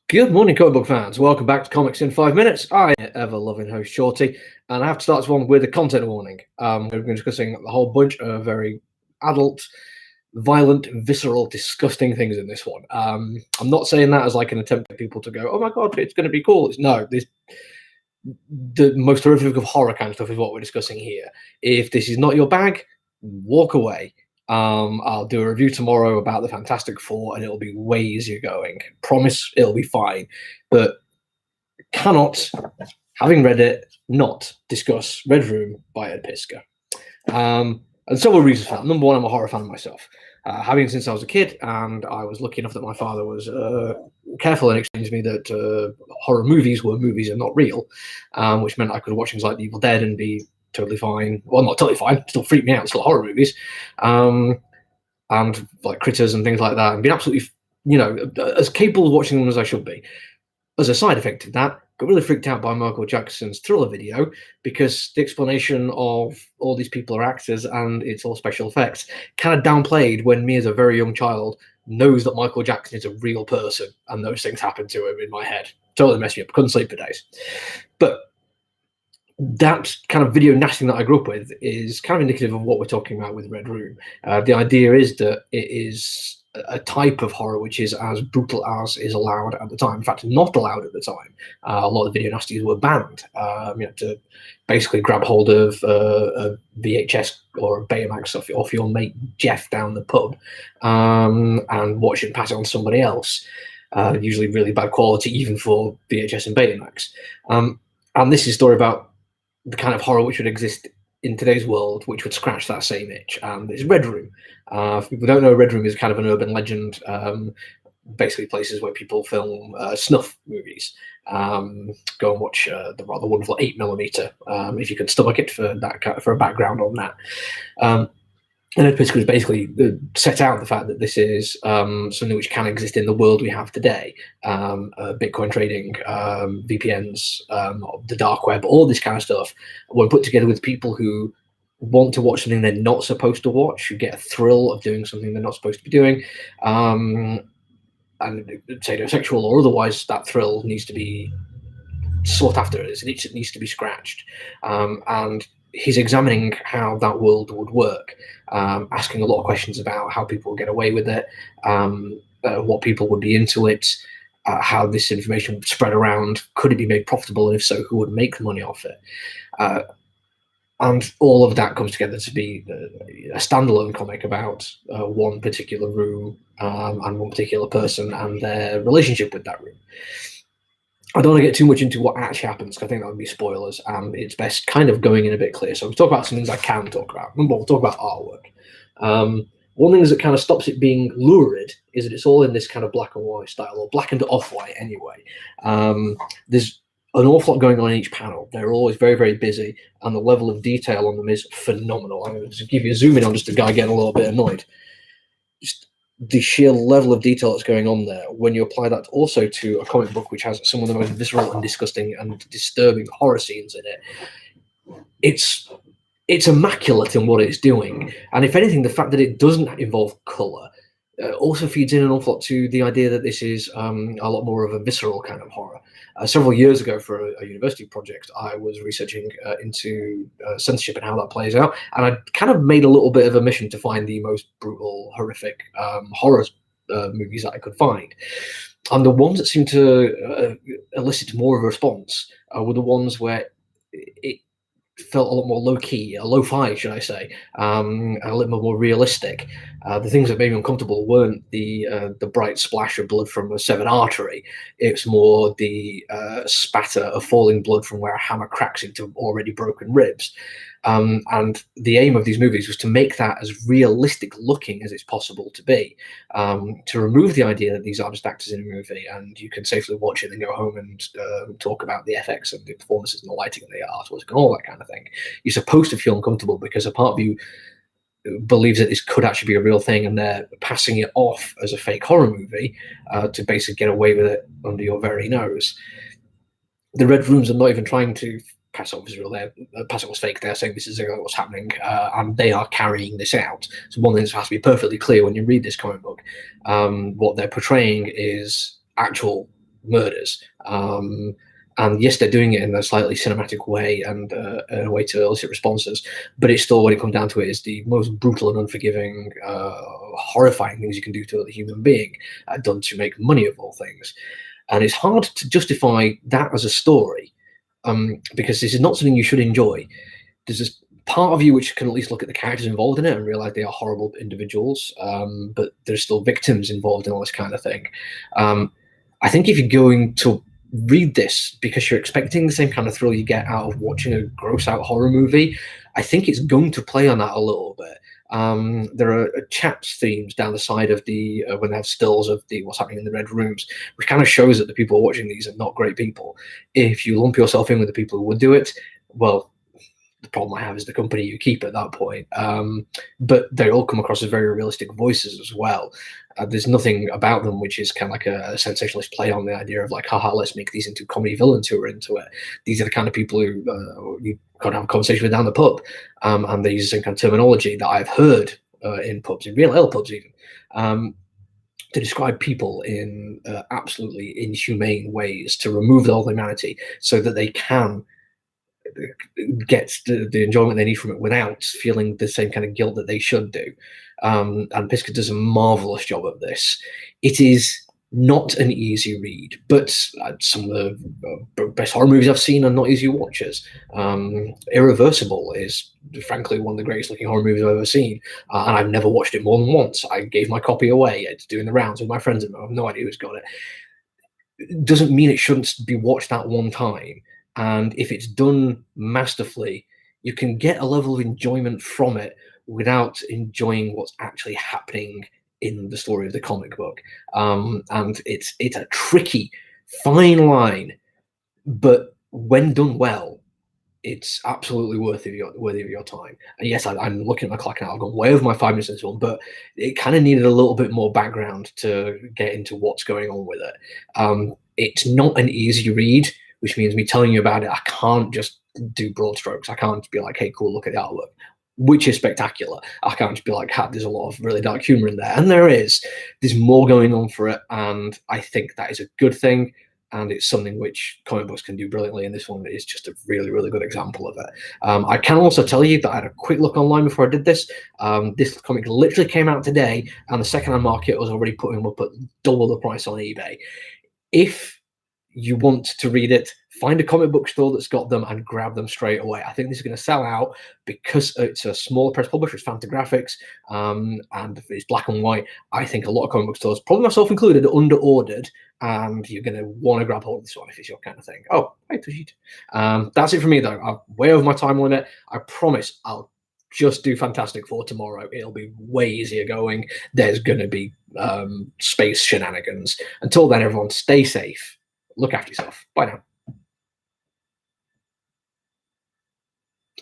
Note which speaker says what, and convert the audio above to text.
Speaker 1: Good morning, comic book fans. Welcome back to Comics in 5 Minutes. I am ever-loving host Shorty, and I have to start this one with a content warning. We're discussing a whole bunch of very adult, violent, visceral, disgusting things in this one. I'm not saying that as like an attempt at people to go, "Oh my god, it's going to be cool." The most horrific of horror kind of stuff is what we're discussing here. If this is not your bag, walk away. I'll do a review tomorrow about the Fantastic Four, and it'll be way easier going. Promise it'll be fine, but cannot, having read it, not discuss Red Room by Ed Piskor. And several reasons for that. Number one, I'm a horror fan myself, having since I was a kid, and I was lucky enough that my father was careful and explained to me that horror movies were movies and not real, which meant I could watch things like The Evil Dead and be totally fine. Well, not totally fine, still freak me out, still horror movies, and like Critters and things like that, and being absolutely, as capable of watching them as I should be. As a side effect of that, got really freaked out by Michael Jackson's Thriller video because the explanation of all these people are actors and it's all special effects kind of downplayed when me as a very young child knows that Michael Jackson is a real person and those things happen to him in my head. Totally messed me up. Couldn't sleep for days. But that kind of video nasting that I grew up with is kind of indicative of what we're talking about with Red Room. The idea is that it is a type of horror which is as brutal as is allowed at the time. In fact, not allowed at the time. A lot of the video nasties were banned. You had to basically grab hold of a VHS or a Betamax off your mate Jeff down the pub and watch it and pass it on to somebody else. Usually really bad quality, even for VHS and Betamax. And this is a story about the kind of horror which would exist in today's world, which would scratch that same itch. It's Red Room. If people don't know, Red Room is kind of an urban legend, basically places where people film snuff movies. Go and watch the rather wonderful 8mm, if you can stomach it, for a background on that. And Ed Piskor has basically set out the fact that this is something which can exist in the world we have today. Bitcoin trading, VPNs, the dark web, all this kind of stuff, when put together with people who want to watch something they're not supposed to watch, who get a thrill of doing something they're not supposed to be doing, and heterosexual or otherwise, that thrill needs to be sought after. It needs to be scratched. And he's examining how that world would work, asking a lot of questions about how people get away with it, what people would be into it, how this information would spread around, could it be made profitable, and if so, who would make money off it? And all of that comes together to be a standalone comic about one particular room and one particular person and their relationship with that room. I don't want to get too much into what actually happens, because I think that would be spoilers, and it's best kind of going in a bit clear. So we'll talk about some things I can talk about. Number one, we'll talk about artwork. One thing that kind of stops it being lurid is that it's all in this kind of black and white style, or black and off-white anyway. There's an awful lot going on in each panel. They're always very, very busy, and the level of detail on them is phenomenal. I'm going to give you a zoom in on just a guy getting a little bit annoyed. Just the sheer level of detail that's going on there, when you apply that also to a comic book which has some of the most visceral and disgusting and disturbing horror scenes in it, it's immaculate in what it's doing. And if anything, the fact that it doesn't involve colour also feeds in an awful lot to the idea that this is a lot more of a visceral kind of horror. Several years ago, for a university project, I was researching into censorship and how that plays out, and I kind of made a little bit of a mission to find the most brutal, horrific horror movies that I could find. And the ones that seemed to elicit more of a response were the ones where it felt a lot more low-key, lo-fi, should I say, a little more realistic. The things that made me uncomfortable weren't the bright splash of blood from a severed artery. It's more the spatter of falling blood from where a hammer cracks into already broken ribs. And the aim of these movies was to make that as realistic looking as it's possible to be, to remove the idea that these are just actors in a movie and you can safely watch it and go home and talk about the FX and the performances and the lighting and the artwork and all that kind of thing. You're supposed to feel uncomfortable because a part of you believes that this could actually be a real thing, and they're passing it off as a fake horror movie to basically get away with it under your very nose. The Red Rooms are not even trying to pass off as real. They're pass it was fake. They're saying this is what's happening, and they are carrying this out. So one thing that has to be perfectly clear when you read this comic book: what they're portraying is actual murders. And yes, they're doing it in a slightly cinematic way and a way to elicit responses, but it's still, when it comes down to it, is the most brutal and unforgiving, horrifying things you can do to a human being, done to make money, of all things. And it's hard to justify that as a story, because this is not something you should enjoy. There's this part of you which can at least look at the characters involved in it and realize they are horrible individuals, but there's still victims involved in all this kind of thing. I think if you're going to read this because you're expecting the same kind of thrill you get out of watching a gross out horror movie, I think it's going to play on that a little bit. There are chat themes down the side of the when they have stills of the what's happening in the red rooms, which kind of shows that the people watching these are not great people. If you lump yourself in with the people who would do it, well, the problem I have is the company you keep at that point. But they all come across as very realistic voices as well. There's nothing about them which is kind of like a sensationalist play on the idea of like, haha, let's make these into comedy villains who are into it. These are the kind of people who you can't have a conversation with down the pub, and they use the same kind of terminology that I've heard in pubs, in real ale pubs even, to describe people in absolutely inhumane ways, to remove their whole humanity so that they can get the enjoyment they need from it without feeling the same kind of guilt that they should do. And Pisca does a marvelous job of this. It is not an easy read, but some of the best horror movies I've seen are not easy watches. Irreversible is frankly one of the greatest looking horror movies I've ever seen, and I've never watched it more than once. I gave my copy away. It's doing the rounds with my friends, and I have no idea who's got it. It doesn't mean it shouldn't be watched that one time. And if it's done masterfully, you can get a level of enjoyment from it without enjoying what's actually happening in the story of the comic book. And it's a tricky, fine line, but when done well, it's absolutely worthy of your time. And yes, I'm looking at my clock now. I've gone way over my 5 minutes in this one, but it kind of needed a little bit more background to get into what's going on with it. It's not an easy read, which means me telling you about it, I can't just do broad strokes. I can't be like, hey, cool, look at the artwork, which is spectacular. I can't just be like, there's a lot of really dark humor in there. And there is. There's more going on for it, and I think that is a good thing. And it's something which comic books can do brilliantly, and this one is just a really, really good example of it. I can also tell you that I had a quick look online before I did this. This comic literally came out today, and the secondhand market was already putting them up at double the price on eBay. If you want to read it, find a comic book store that's got them and grab them straight away. I think this is going to sell out because it's a smaller press publisher, it's Fantagraphics, and it's black and white. I think a lot of comic book stores, probably myself included, are under-ordered, and you're going to want to grab hold of this one if it's your kind of thing. Oh, hey, Tushit. That's it for me, though. I'm way over my time limit. I promise I'll just do Fantastic Four tomorrow. It'll be way easier going. There's going to be space shenanigans. Until then, everyone, stay safe. Look after yourself. Bye now.